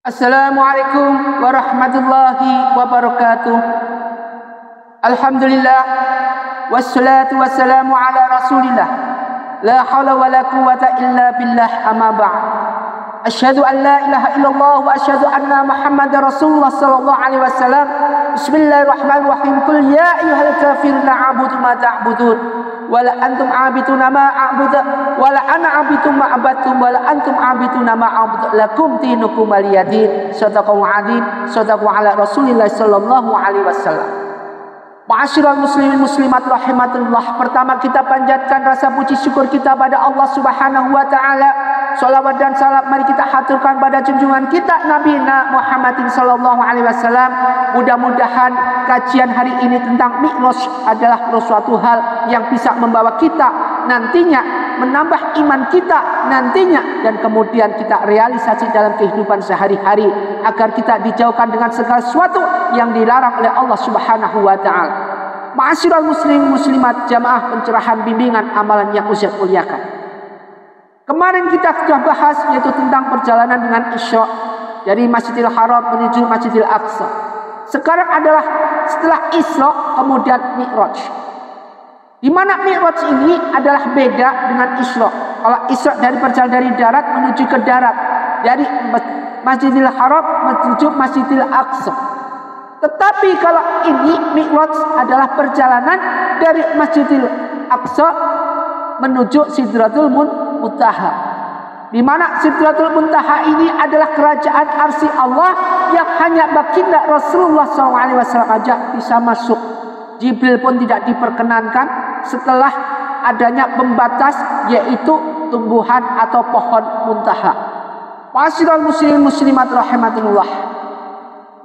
Assalamualaikum warahmatullahi wabarakatuh. Alhamdulillah wassalatu wassalamu ala Rasulillah. La haula wala quwwata illa billah, amma ba'd. Asyhadu an la ilaha illallah wa asyhadu anna Muhammadar Rasulullah sallallahu alaihi wasallam. Bismillahirrahmanirrahim. Qul ya ayyuhal kafirun a'budu ma ta'budun wala antum a'biduna ma a'budu wala ana a'budu ma abattum wala antum a'biduna ma a'budu lakum dinukum waliyadin. Shadaqallahu adzim. Shadaqu ala Rasulillah sallallahu alaihi wasallam. Ma'asyiral muslimin muslimat rahimatullah. Pertama kita panjatkan rasa puji syukur kita pada Allah Subhanahu wa taala. Salawat dan salam mari kita haturkan pada junjungan kita Nabi Muhammadin sallallahu alaihi wasallam. Mudah-mudahan kajian hari ini tentang Mi'raj adalah suatu hal yang bisa membawa kita nantinya menambah iman kita nantinya, dan kemudian kita realisasi dalam kehidupan sehari-hari agar kita dijauhkan dengan segala sesuatu yang dilarang oleh Allah Subhanahu wa taala. Ma'asyiral muslimin muslimat jamaah pencerahan bimbingan amalan yang usia muliakan. Kemarin kita sudah bahas yaitu tentang perjalanan dengan Isra dari Masjidil Haram menuju Masjidil Aqsa. Sekarang adalah setelah Isra kemudian Mi'raj. Di mana Mi'raj ini adalah beda dengan Isra. Kalau Isra dari perjalanan dari darat menuju ke darat, dari Masjidil Haram menuju Masjidil Aqsa. Tetapi kalau ini Mi'raj adalah perjalanan dari Masjidil Aqsa menuju Sidratul Muntaha. Di mana Sidratul Muntaha ini adalah kerajaan arsy Allah yang hanya baginda Rasulullah SAW aja bisa masuk. Jibril pun tidak diperkenankan setelah adanya pembatas yaitu tumbuhan atau pohon muntaha. Ma'asyiral muslimin muslimat rahimatullah.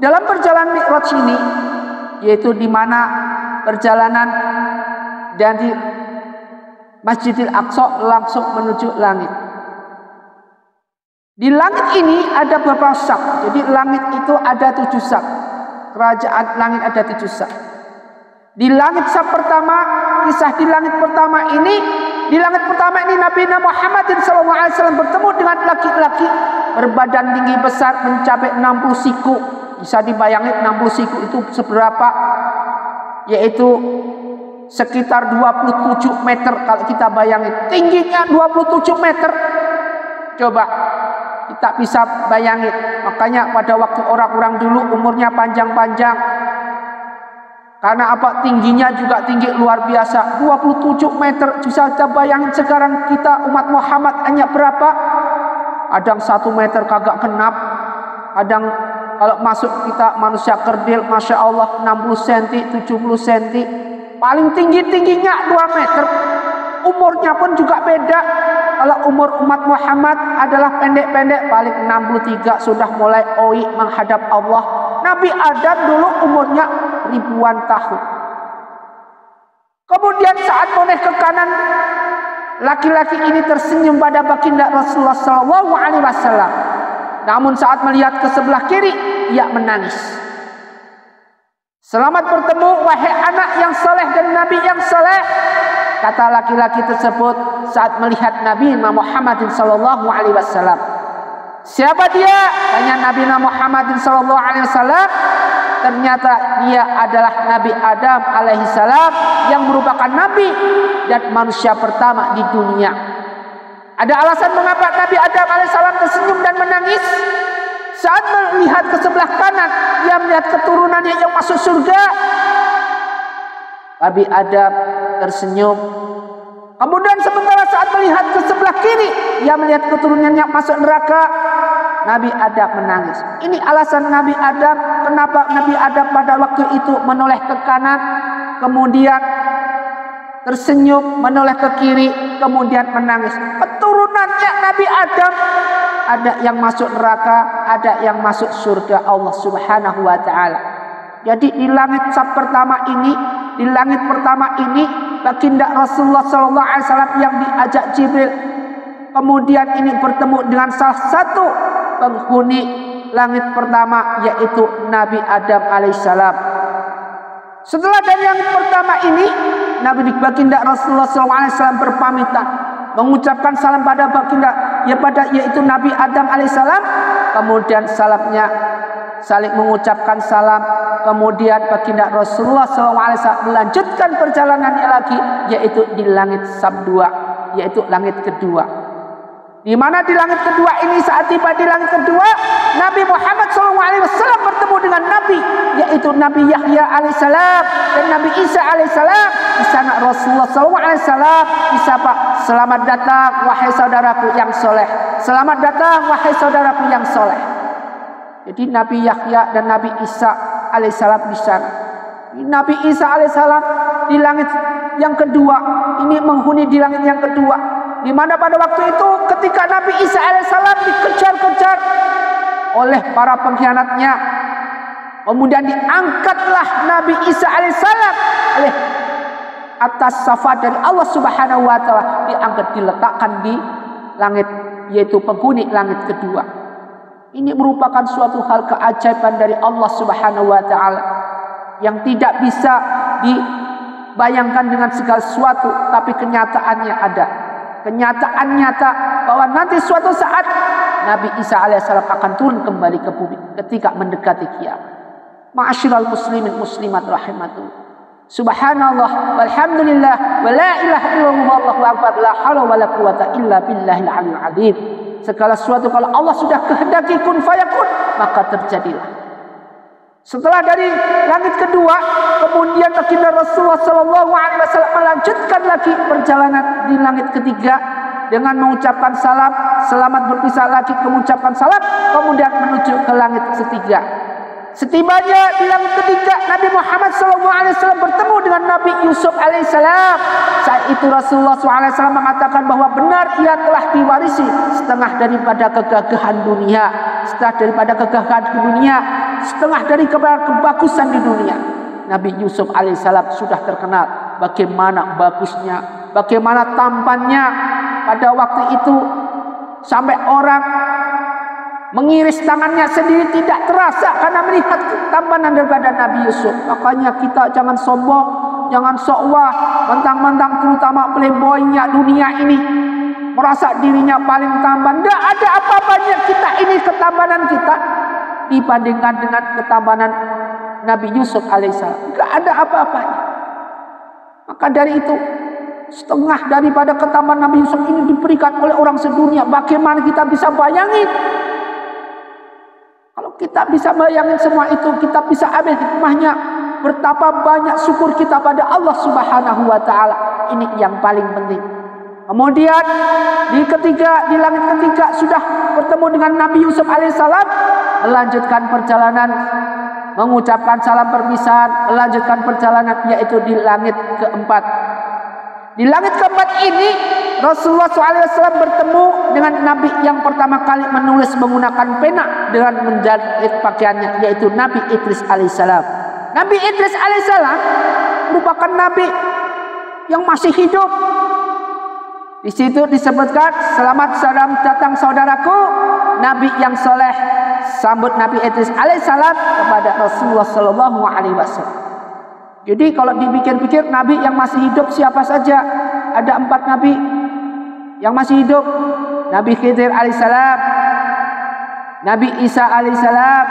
Dalam perjalanan Mi'raj ini yaitu di mana perjalanan dari Masjidil Aqsa langsung menuju langit. Di langit ini ada beberapa sak. Jadi langit itu ada 7 sak. Kerajaan langit ada 7 sak. Di langit sak pertama, kisah di langit pertama ini Nabi Muhammadin SAW bertemu dengan laki-laki berbadan tinggi besar mencapai 60 siku. Bisa dibayangin 60 siku itu seberapa? Yaitu sekitar 27 meter kalau kita bayangin. Tingginya 27 meter. Coba kita bisa bayangin. Makanya pada waktu orang-orang dulu umurnya panjang-panjang. Karena apa? Tingginya juga tinggi luar biasa. 27 meter. Bisa kita bayangin sekarang kita umat Muhammad hanya berapa? Kadang 1 meter kagak genap. Kadang kalau masuk kita manusia kerdil, Masya Allah 60 cm, 70 cm. Paling tinggi-tingginya 2 meter. Umurnya pun juga beda. Kalau umur umat Muhammad adalah pendek-pendek, paling 63 sudah mulai oi menghadap Allah. Nabi Adam dulu umurnya ribuan tahun. Kemudian saat menoleh ke kanan, laki-laki ini tersenyum pada baginda Rasulullah SAW. Namun saat melihat ke sebelah kiri, ia menangis. Selamat bertemu wahai anak yang soleh dan Nabi yang soleh, kata laki-laki tersebut saat melihat Nabi Muhammadin sallallahu alaihi wasallam. Siapa dia? Tanya Nabi Muhammadin sallallahu alaihi wasallam. Ternyata dia adalah Nabi Adam alaihissalam yang merupakan nabi dan manusia pertama di dunia. Ada alasan mengapa Nabi Adam alaihissalam tersenyum dan menangis? Saat melihat ke sebelah kanan, dia melihat keturunannya yang masuk surga. Nabi Adam tersenyum. Kemudian sementara saat melihat ke sebelah kiri, dia melihat keturunannya masuk neraka. Nabi Adam menangis. Ini alasan Nabi Adam, kenapa Nabi Adam pada waktu itu menoleh ke kanan, kemudian tersenyum, menoleh ke kiri, kemudian menangis. Keturunannya Nabi Adam, ada yang masuk neraka, ada yang masuk surga Allah Subhanahu wa taala. Jadi di langit pertama ini, baginda Rasulullah SAW yang diajak Jibril, kemudian ini bertemu dengan salah satu penghuni langit pertama yaitu Nabi Adam alaihissalam. Setelah dari langit pertama ini, Nabi baginda Rasulullah SAW berpamitan, mengucapkan salam pada baginda yaitu Nabi Adam alaihissalam. kemudian salamnya saling mengucapkan salam, kemudian baginda Rasulullah SAW melanjutkan perjalanannya lagi, yaitu di langit sabdua, yaitu langit kedua. Di mana di langit kedua ini, saat tiba di langit kedua, Nabi Muhammad SAW bertemu dengan Nabi, yaitu Nabi Yahya alaihissalam dan Nabi Isa alaihissalam. Di sana Rasulullah SAW disapa, selamat datang wahai saudaraku yang soleh, selamat datang wahai saudaraku yang soleh. Jadi Nabi Yahya dan Nabi Isa alaihissalam di sana. Nabi Isa alaihissalam di langit yang kedua, ini menghuni di langit yang kedua. Di mana pada waktu itu ketika Nabi Isa alaihissalam dikejar-kejar oleh para pengkhianatnya, kemudian diangkatlah Nabi Isa alaihissalam oleh atas safa dari Allah Subhanahu wa taala, diangkat diletakkan di langit, yaitu penghuni langit kedua. Ini merupakan suatu hal keajaiban dari Allah Subhanahu wa taala yang tidak bisa dibayangkan dengan segala sesuatu, tapi kenyataannya ada. Kenyataan nyata bahwa nanti suatu saat Nabi Isa alaihissalam akan turun kembali ke bumi ketika mendekati kiamat. Ma'asyiral muslimin muslimat rahimatullah. Subhanallah walhamdulillah wa la ilaha illallah wallahu akbar, la haula wala quwata illa billahil aliyil azim. Segala sesuatu kalau Allah sudah kehendaki kun fayakun, maka terjadilah. Setelah dari langit kedua, kemudian baginda Rasulullah SAW melanjutkan lagi perjalanan di langit ketiga dengan mengucapkan salam, selamat berpisah lagi, mengucapkan salam, kemudian menuju ke langit ketiga. Setibanya di langit ketiga, Nabi Muhammad SAW bertemu dengan Nabi Yusuf alaihissalam. Saat itu Rasulullah SAW mengatakan bahwa benar ia telah diwarisi setengah daripada kegagahan dunia, setengah dari kebagusan di dunia. Nabi Yusuf alaihissalam sudah terkenal bagaimana bagusnya, bagaimana tampannya pada waktu itu, sampai orang mengiris tangannya sendiri tidak terasa karena melihat ketampanan daripada Nabi Yusuf. Makanya kita jangan sombong, jangan sok-wah, mentang-mentang terutama playboynya dunia ini merasa dirinya paling tampan. Tidak ada apa-apanya kita ini ketampanan kita dibandingkan dengan ketampanan Nabi Yusuf alaihissalam. Tidak ada apa-apanya. Maka dari itu, setengah daripada ketampanan Nabi Yusuf ini diberikan oleh orang sedunia. Bagaimana kita bisa bayangin? Kalau kita bisa bayangin semua itu, kita bisa ambil hikmahnya. Betapa banyak syukur kita pada Allah Subhanahu wa taala. Ini yang paling penting. Kemudian di langit ketiga sudah bertemu dengan Nabi Yusuf alaihissalam, melanjutkan perjalanan, mengucapkan salam perpisahan, melanjutkan perjalanan, yaitu di langit keempat. Di langit keempat ini Rasulullah SAW bertemu dengan Nabi yang pertama kali menulis menggunakan pena dengan menjahit pakaiannya, yaitu Nabi Idris alaihissalam. Nabi Idris alaihissalam merupakan Nabi yang masih hidup. Di situ disebutkan, selamat datang saudaraku, Nabi yang soleh. Sambut Nabi Idris alaihissalam kepada Rasulullah Sallallahu Alaihi Wasallam. Jadi kalau dipikir-pikir, Nabi yang masih hidup siapa saja? Ada 4 Nabi yang masih hidup. Nabi Khidir alaihissalam, Nabi Isa alaihissalam,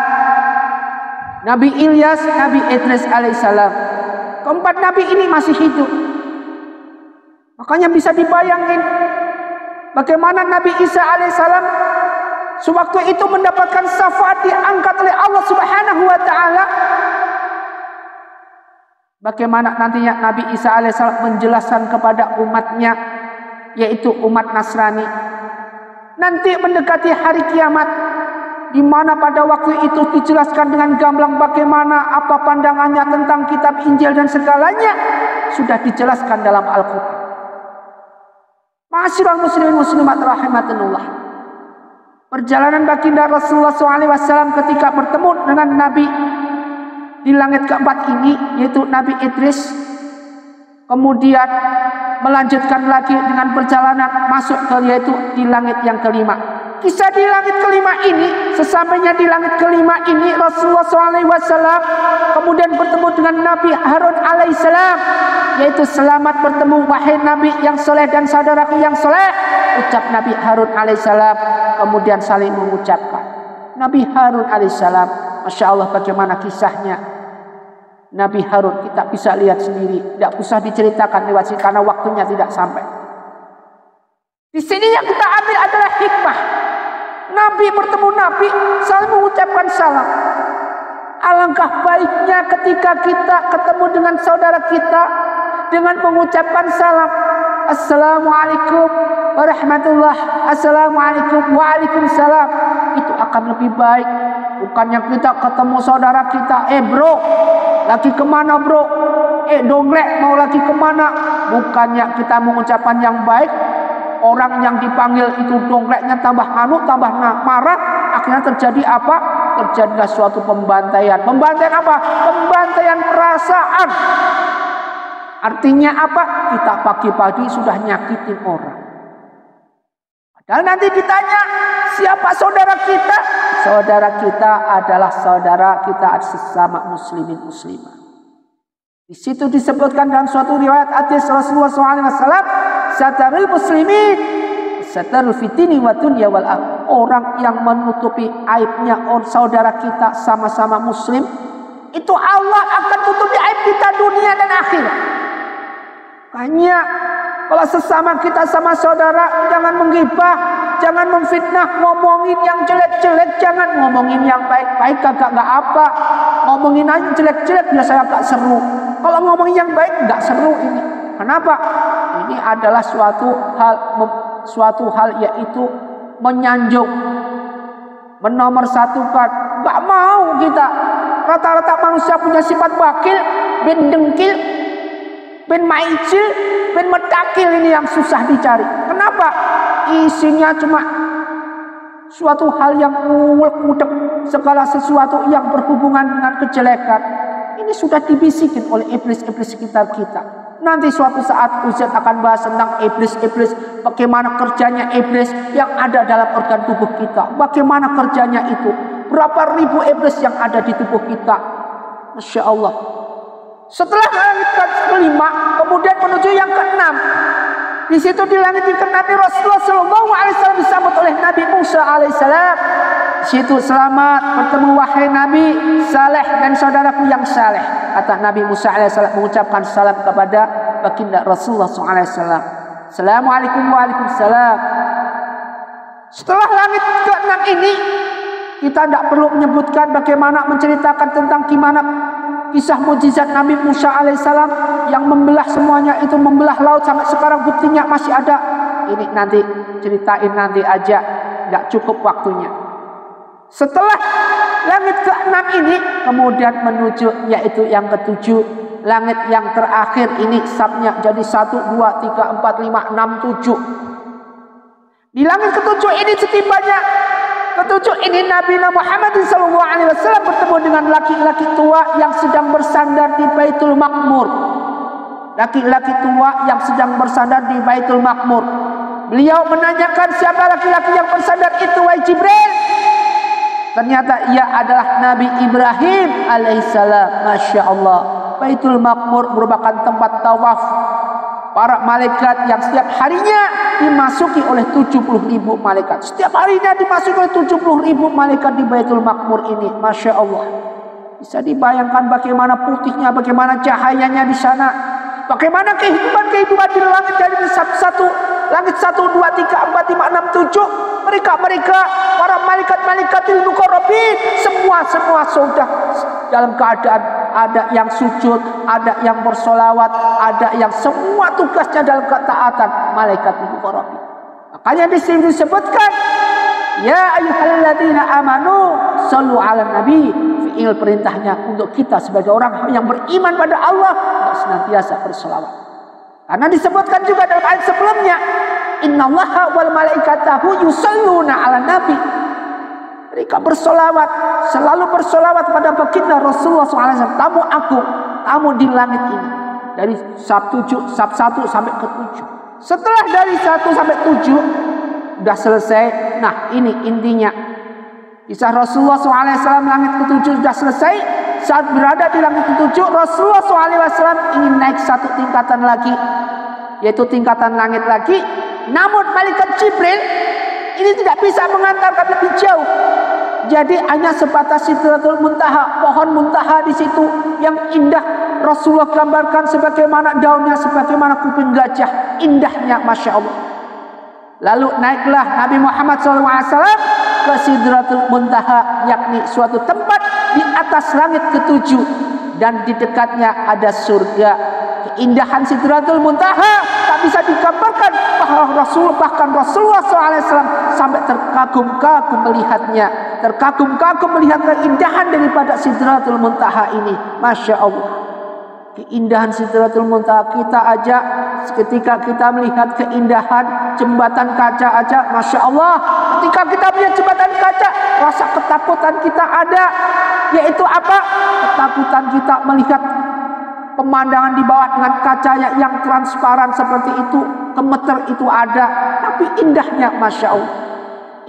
Nabi Ilyas, Nabi Idris alaihissalam. Keempat Nabi ini masih hidup. Makanya bisa dibayangin bagaimana Nabi Isa alaihissalam sewaktu itu mendapatkan syafaat, diangkat oleh Allah Subhanahu wa taala. Bagaimana nantinya Nabi Isa alaihissalam menjelaskan kepada umatnya, yaitu umat Nasrani, nanti mendekati hari kiamat, di mana pada waktu itu dijelaskan dengan gamblang bagaimana apa pandangannya tentang kitab Injil dan segalanya sudah dijelaskan dalam Al-Quran. Ma'asyiral muslimin muslimat rahimakumullah. Perjalanan baginda Rasulullah SAW ketika bertemu dengan Nabi di langit keempat ini, yaitu Nabi Idris, kemudian melanjutkan lagi dengan perjalanan masuk ke, yaitu di langit yang kelima. Kisah di langit kelima ini, sesampainya di langit kelima ini, Rasulullah SAW kemudian bertemu dengan Nabi Harun alaihissalam, yaitu selamat bertemu wahai Nabi yang soleh dan saudaraku yang soleh. Ucap Nabi Harun alaihissalam, kemudian saling mengucapkan. Nabi Harun alaihissalam. Masya Allah bagaimana kisahnya Nabi Harun, kita bisa lihat sendiri, tidak usah diceritakan lewat sini karena waktunya tidak sampai. Di sini yang kita ambil adalah hikmah. Nabi bertemu Nabi saling mengucapkan salam. Alangkah baiknya ketika kita ketemu dengan saudara kita dengan mengucapkan salam. Assalamualaikum warahmatullahi, assalamualaikum waalaikumsalam. Itu akan lebih baik. Bukannya kita ketemu saudara kita, bro, lagi kemana bro? Donglek mau lagi kemana? Bukannya kita mengucapkan yang baik, orang yang dipanggil itu dongleknya tambah tambah marah. Akhirnya terjadi apa? Terjadilah suatu pembantaian. Pembantaian apa? Pembantaian perasaan. Artinya apa? Kita pagi-pagi sudah nyakitin orang. Padahal nanti ditanya, siapa saudara kita? Saudara kita adalah saudara kita sesama muslimin muslimah. Di situ disebutkan dalam suatu riwayat hadis Rasulullah SAW, satarul muslimin, satarul fitini wa dunya wal akhirah. Orang yang menutupi aibnya saudara kita sama-sama muslim, itu Allah akan tutupi aib kita dunia dan akhirat. Hanya kalau sesama kita sama saudara, jangan menggibah, jangan memfitnah, ngomongin yang jelek-jelek, jangan ngomongin yang baik-baik, kagak apa. Ngomongin aja jelek-jelek biasanya agak seru. Kalau ngomongin yang baik nggak seru ini. Kenapa? Ini adalah suatu hal yaitu menyanjung, menomorsatukan. Nggak mau kita. Rata-rata manusia punya sifat bakil, bin dengkil, bin maicil, bin medakil, ini yang susah dicari. Kenapa? Isinya cuma suatu hal yang ngulek-ngudek, segala sesuatu yang berhubungan dengan kejelekan. Ini sudah dibisikin oleh iblis-iblis sekitar kita. Nanti suatu saat Ustaz akan bahas tentang iblis-iblis, bagaimana kerjanya iblis yang ada dalam organ tubuh kita. Bagaimana kerjanya itu? Berapa ribu iblis yang ada di tubuh kita? Masya Allah. Setelah langit kelima, kemudian menuju yang keenam. Di situ di langit yang keenam Rasulullah SAW disambut oleh Nabi Musa alaihissalam. Di situ selamat bertemu wahai Nabi saleh dan saudaraku yang saleh. Kata Nabi Musa alaihissalam mengucapkan salam kepada baginda Rasulullah SAW. Assalamualaikum waalaikumsalam. Setelah langit keenam ini, kita tidak perlu menyebutkan bagaimana menceritakan tentang gimana kisah mujizat Nabi Musa alaihissalam yang membelah semuanya itu, membelah laut sampai sekarang buktinya masih ada. Ini nanti ceritain nanti aja, tidak cukup waktunya. Setelah langit ke-6 ini kemudian menuju yaitu yang ke-7, langit yang terakhir ini sabnya jadi 1, 2, 3, 4, 5, 6, 7. Di langit ke-7 ini setibanya ketujuh ini Nabi Muhammad SAW bertemu dengan laki-laki tua yang sedang bersandar di Baitul Maqmur. Laki-laki tua yang sedang bersandar di Baitul Maqmur. Beliau menanyakan siapa laki-laki yang bersandar itu, wahai Jibril. Ternyata ia adalah Nabi Ibrahim alaihissalam. Masya Allah. Baitul Maqmur merupakan tempat tawaf para malaikat yang setiap harinya dimasuki oleh 70.000 malaikat. Setiap harinya dimasuki oleh 70.000 malaikat di Baitul Maqmur ini. Masya Allah. Bisa dibayangkan bagaimana putihnya, bagaimana cahayanya di sana. Bagaimana kehidupan di langit dari langit 1, 2, 3, 4, 5, 6, 7. Mereka para malaikat-malaikatil muqarrabin semua sudah dalam keadaan ada yang sujud, ada yang bersolawat, ada yang semua tugasnya dalam ketaatan malaikatil muqarrabin. Makanya di sini disebutkan ya ayyuhalladzina amanu shallu 'alan nabi. Fi'il perintahnya untuk kita sebagai orang yang beriman pada Allah untuk senantiasa bersolawat. Karena disebutkan juga dalam ayat sebelumnya, innallaha wal malaikatahu yusalluna 'alan nabi. Mereka bersolawat, selalu bersolawat pada baginda Rasulullah SAW. Tamu agung, tamu di langit ini dari sab 1 sampai ke 7. Setelah dari 1 sampai 7 sudah selesai. Nah ini intinya kisah Rasulullah SAW langit ke-7 sudah selesai. Saat berada di langit ke-7, Rasulullah SAW ingin naik satu tingkatan lagi, yaitu tingkatan langit lagi. Namun malaikat Jibril ini tidak bisa mengantarkan lebih jauh. Jadi hanya sebatas Sidratul Muntaha, pohon muntaha di situ yang indah. Rasulullah gambarkan sebagaimana daunnya, sebagaimana kuping gajah, indahnya, masya Allah. Lalu naiklah Nabi Muhammad SAW ke Sidratul Muntaha, yakni suatu tempat di atas langit ketujuh, dan di dekatnya ada surga. Keindahan Sidratul Muntaha tak bisa digambarkan, bahkan Rasulullah SAW sampai terkagum-kagum melihatnya, terkagum-kagum melihat keindahan daripada Sidratul Muntaha ini, masya Allah. Keindahan Sidratul Muntaha kita aja, ketika kita melihat keindahan jembatan kaca aja, masya Allah. Ketika kita melihat jembatan kaca, rasa ketakutan kita ada, yaitu apa? Ketakutan kita melihat pemandangan di bawah dengan kacanya yang transparan seperti itu, gemeter itu ada, tapi indahnya, masya Allah.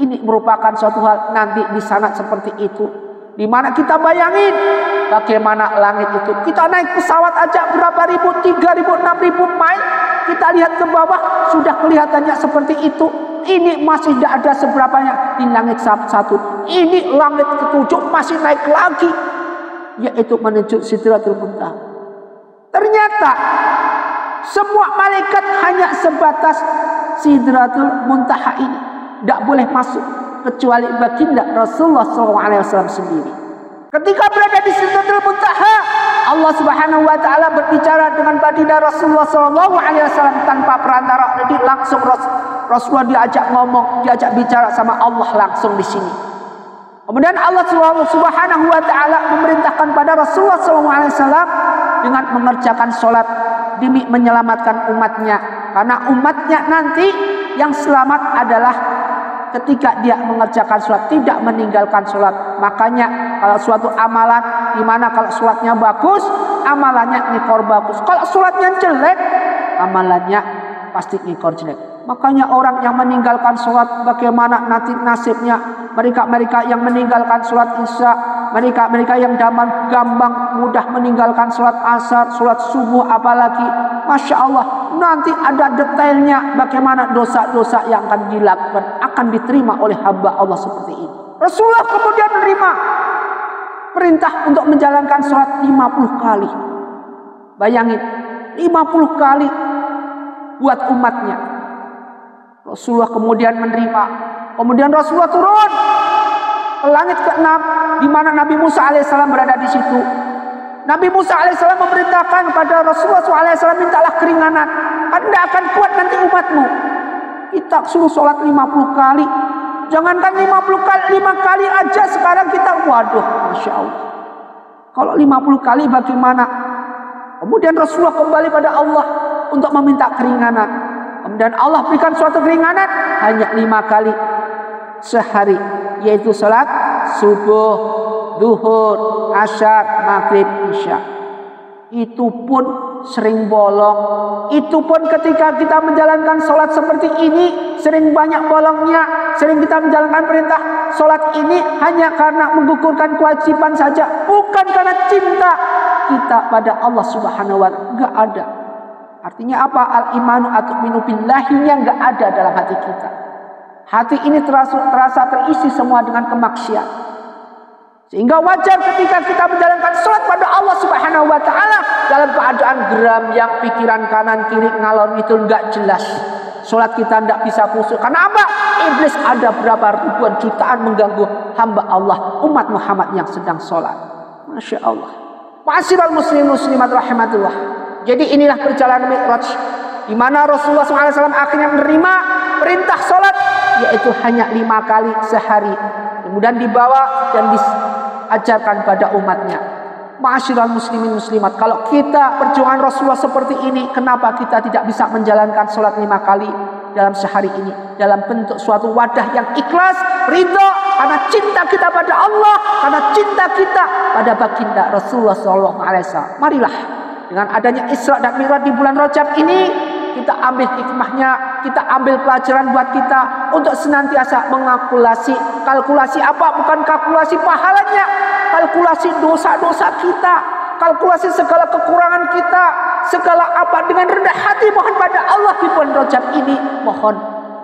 Ini merupakan suatu hal nanti di sana seperti itu, di mana kita bayangin bagaimana langit itu. Kita naik pesawat aja berapa ribu, 3.000, 6.000 mile, kita lihat ke bawah sudah kelihatannya seperti itu. Ini masih tidak ada seberapanya di langit satu. Ini langit ketujuh masih naik lagi, yaitu menuju Sidratul Muntaha. Ternyata semua malaikat hanya sebatas Sidratul Muntaha ini, tidak boleh masuk kecuali baginda Rasulullah SAW sendiri. Ketika berada di Sidratul Muntaha, Allah Subhanahu wa taala berbicara dengan baginda Rasulullah SAW tanpa perantara. Jadi langsung Rasulullah diajak ngomong, diajak bicara sama Allah langsung di sini. Kemudian Allah Subhanahu wa taala memerintahkan pada Rasulullah SAW dengan mengerjakan sholat demi menyelamatkan umatnya. Karena umatnya nanti yang selamat adalah ketika dia mengerjakan sholat, tidak meninggalkan sholat. Makanya kalau suatu amalan, dimana kalau sholatnya bagus, amalannya ngikor bagus. Kalau sholatnya jelek, amalannya pasti ngikor jelek. Makanya orang yang meninggalkan sholat, bagaimana nanti nasibnya? Mereka yang meninggalkan sholat isya, mereka yang gampang mudah meninggalkan sholat asar, sholat subuh apalagi, masya Allah, nanti ada detailnya bagaimana dosa-dosa yang akan dilakukan, akan diterima oleh hamba Allah seperti ini. Rasulullah kemudian menerima perintah untuk menjalankan sholat 50 kali. Bayangin, 50 kali buat umatnya. Rasulullah kemudian menerima. Kemudian Rasulullah turun ke langit ke-6, di mana Nabi Musa alaihissalam berada di situ. Nabi Musa alaihissalam memerintahkan kepada Rasulullah SAW, mintalah keringanan, Anda akan kuat nanti umatmu. Kita suruh sholat 50 kali. Jangankan 50 kali, 5 kali aja sekarang kita, waduh, masya Allah. Kalau 50 kali bagaimana? Kemudian Rasulullah kembali pada Allah untuk meminta keringanan. Kemudian Allah berikan suatu keringanan, hanya 5 kali sehari, yaitu salat subuh, zuhur, asyar, maghrib, isya. Itu pun sering bolong. Itu pun ketika kita menjalankan sholat seperti ini, sering banyak bolongnya. Sering kita menjalankan perintah sholat ini hanya karena menggugurkan kewajiban saja, bukan karena cinta kita pada Allah Subhanahu wa taala. Enggak ada. Artinya apa? Al-imanu atu'minu billahinya enggak ada dalam hati kita. Hati ini terasa terisi semua dengan kemaksiatan. Sehingga wajar ketika kita menjalankan sholat pada Allah Subhanahu wa taala dalam keadaan geram, yang pikiran kanan kiri ngalor itu enggak jelas. Sholat kita tidak bisa khusyuk. Karena apa? Iblis ada berapa ribuan jutaan mengganggu hamba Allah, umat Muhammad yang sedang sholat. Masya Allah. Ma'asyiral muslimin muslimat rahimatullah. Jadi inilah perjalanan Mi'raj, di mana Rasulullah SAW akhirnya menerima perintah sholat, yaitu hanya 5 kali sehari. Kemudian dibawa dan diajarkan pada umatnya. Ma'asyiral muslimin muslimat, kalau kita perjuangan Rasulullah seperti ini, kenapa kita tidak bisa menjalankan sholat 5 kali dalam sehari ini, dalam bentuk suatu wadah yang ikhlas, ridho, karena cinta kita pada Allah, karena cinta kita pada baginda Rasulullah SAW. Marilah dengan adanya Isra dan Mi'raj di bulan Rajab ini, kita ambil hikmahnya, kita ambil pelajaran buat kita untuk senantiasa kalkulasi apa? Bukan kalkulasi pahalanya, kalkulasi dosa-dosa kita, kalkulasi segala kekurangan kita, segala apa, dengan rendah hati mohon pada Allah di bulan Rajab ini, mohon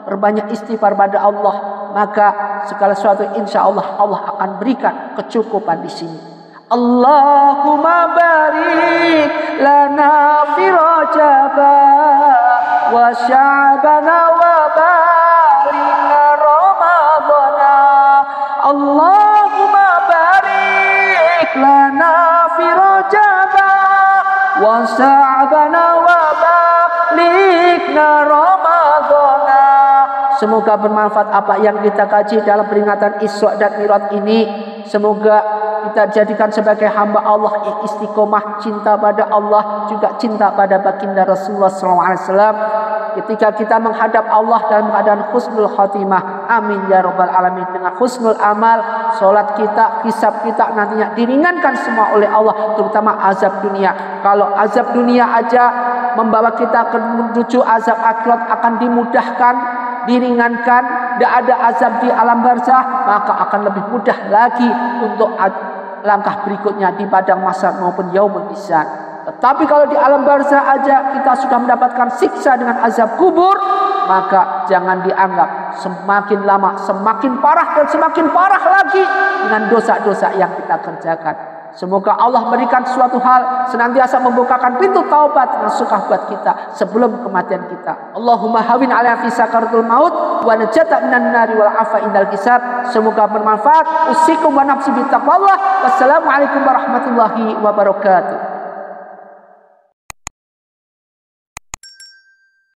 berbanyak istighfar pada Allah, maka segala sesuatu insya Allah Allah akan berikan kecukupan di sini. Allahumma barik lana fi Rajab wa Sya'bana wa barik Ramadana. Allahumma barik lana fi Rajab wa Sya'bana wa barik Ramadana. Semoga bermanfaat apa yang kita kaji dalam peringatan Isra dan Mi'raj ini. Semoga kita jadikan sebagai hamba Allah yang istiqomah, cinta pada Allah, juga cinta pada baginda Rasulullah SAW. Ketika kita menghadap Allah dalam keadaan husnul khatimah. Amin ya rabbal alamin. Dengan husnul amal, solat kita, hisab kita nantinya diringankan semua oleh Allah, terutama azab dunia. Kalau azab dunia aja membawa kita ke menuju azab akhirat akan dimudahkan, diringankan, tidak ada azab di alam barzah, maka akan lebih mudah lagi untuk langkah berikutnya di padang mahsyar maupun yaumul hisab. Tetapi kalau di alam barzah aja kita sudah mendapatkan siksa dengan azab kubur, maka jangan dianggap semakin lama semakin parah dan semakin parah lagi dengan dosa-dosa yang kita kerjakan. Semoga Allah berikan suatu hal senantiasa membukakan pintu taubat dan sukah buat kita sebelum kematian kita. Allahumma hawin ala fi sakaratul maut wa najata minan nari wal afa indal hisab. Semoga bermanfaat. Usikum wa nafsi bi taqwallah. Wassalamualaikum warahmatullahi wabarakatuh.